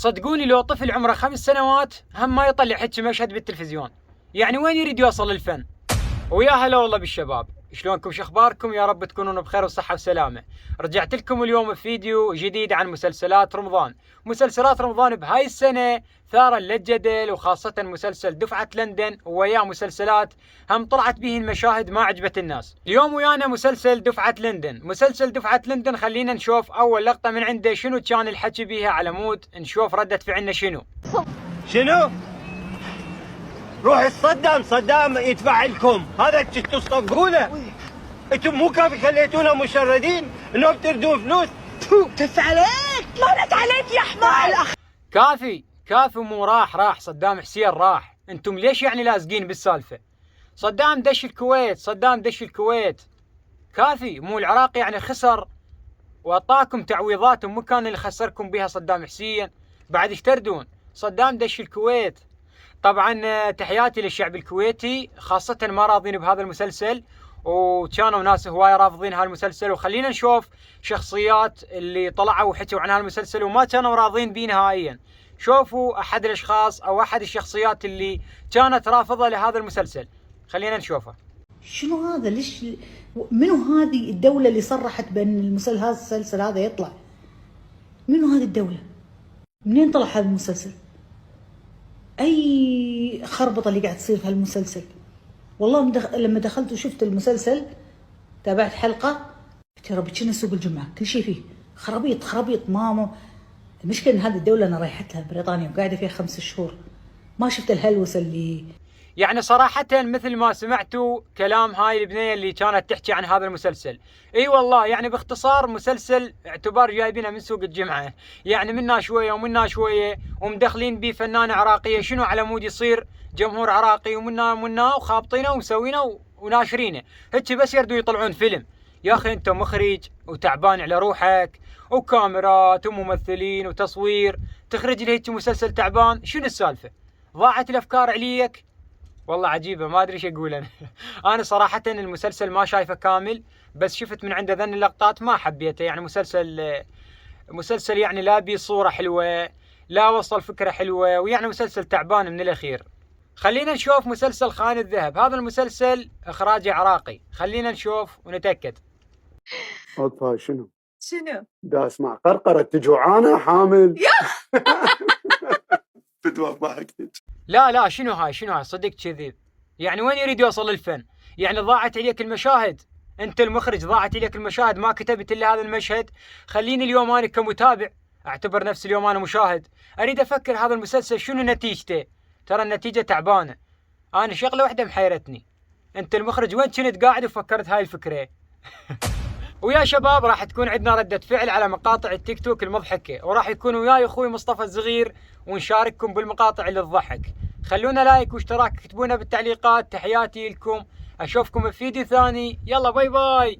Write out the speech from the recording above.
صدقوني لو طفل عمره 5 سنوات هم ما يطلع حكي مشهد بالتلفزيون. يعني وين يريد يوصل الفن؟ ويا هلا والله بالشباب، شلونكم شخباركم؟ يا رب تكونون بخير وصحة وسلامة. رجعت لكم اليوم بفيديو جديد عن مسلسلات رمضان. مسلسلات رمضان بهاي السنة ثار للجدل، وخاصة مسلسل دفعة لندن وياه مسلسلات هم طلعت به المشاهد ما عجبت الناس. اليوم ويانا مسلسل دفعة لندن. مسلسل دفعة لندن خلينا نشوف أول لقطة من عنده شنو كان الحكي بيها، على مود نشوف ردة فعلنا شنو. روح صدام يدفع لكم، هذا كنتوا تصدقونه؟ انتم مو كافي خليتونا مشردين انهم تردون فلوس. كف عليك، مالت عليك يا حمار. كافي مو راح صدام حسين راح. انتم ليش يعني لازقين بالسالفة؟ صدام دش الكويت. كافي مو العراق يعني خسر واعطاكم تعويضات مكان اللي خسركم بها صدام حسين، بعد ايش تردون؟ صدام دش الكويت. طبعا تحياتي للشعب الكويتي، خاصة ما راضين بهذا المسلسل، وكانوا ناس هواية رافضين هالمسلسل. وخلينا نشوف شخصيات اللي طلعوا وحكوا عن هالمسلسل وما كانوا راضين به نهائيا. شوفوا احد الاشخاص او احد الشخصيات اللي كانت رافضة لهذا المسلسل، خلينا نشوفه. شنو هذا؟ ليش؟ منو هذه الدولة اللي صرحت بأن المسلسل هذا يطلع؟ منو هذه الدولة؟ منين طلع هذا المسلسل؟ أي خربطة اللي قاعد تصير في هالمسلسل. والله لما دخلت وشفت المسلسل تابعت حلقة، يا ربي كنا سوق الجمعة، كل شيء فيه خرابيط ماما. المشكلة إن هذه الدولة أنا رايحت لها بريطانيا وقاعدة فيها 5 شهور، ما شفت الهلوسة اللي يعني صراحة مثل ما سمعتوا كلام هاي البنية اللي كانت تحكي عن هذا المسلسل. اي والله يعني باختصار مسلسل اعتبار جايبينه من سوق الجمعة، يعني منا شوية ومنا شوية، ومدخلين بيه فنانة عراقية شنو على مود يصير جمهور عراقي، ومنا وخابطينه ومسوينه وناشرينه هيك بس يردوا يطلعون فيلم. يا اخي انت مخرج وتعبان على روحك وكاميرات وممثلين وتصوير، تخرج لي هيك مسلسل تعبان، شنو السالفة؟ ضاعت الافكار عليك؟ والله عجيبة، ما أدري إيش أقول أنا. أنا صراحة المسلسل ما شايفه كامل، بس شفت من عنده ذن اللقطات ما حبيته. يعني مسلسل يعني لا بي صورة حلوة، لا وصل فكرة حلوة، ويعني مسلسل تعبان من الأخير. خلينا نشوف مسلسل خان الذهب. هذا المسلسل إخراجه عراقي، خلينا نشوف ونتأكد. صوتها شنو؟ دا اسمع قرقرة تجوعانة حامل. بدوى ضحكتك. لا شنو هاي صدق كذب. يعني وين يريد يوصل الفن؟ يعني ضاعت عليك المشاهد، انت المخرج ضاعت عليك المشاهد، ما كتبت الا هذا المشهد. خليني اليوم انا كمتابع اعتبر نفسي اليوم انا مشاهد، اريد افكر هذا المسلسل شنو نتيجته. ترى النتيجة تعبانة. انا شغلة واحدة محيرتني، انت المخرج وين كنت قاعد وفكرت هاي الفكرة؟ ويا شباب راح تكون عندنا ردة فعل على مقاطع التيك توك المضحكة، وراح يكون وياي اخوي مصطفى الصغير ونشارككم بالمقاطع اللي تضحك. خلونا لايك واشتراك، اكتبونا بالتعليقات. تحياتي لكم، اشوفكم في فيديو ثاني، يلا باي باي.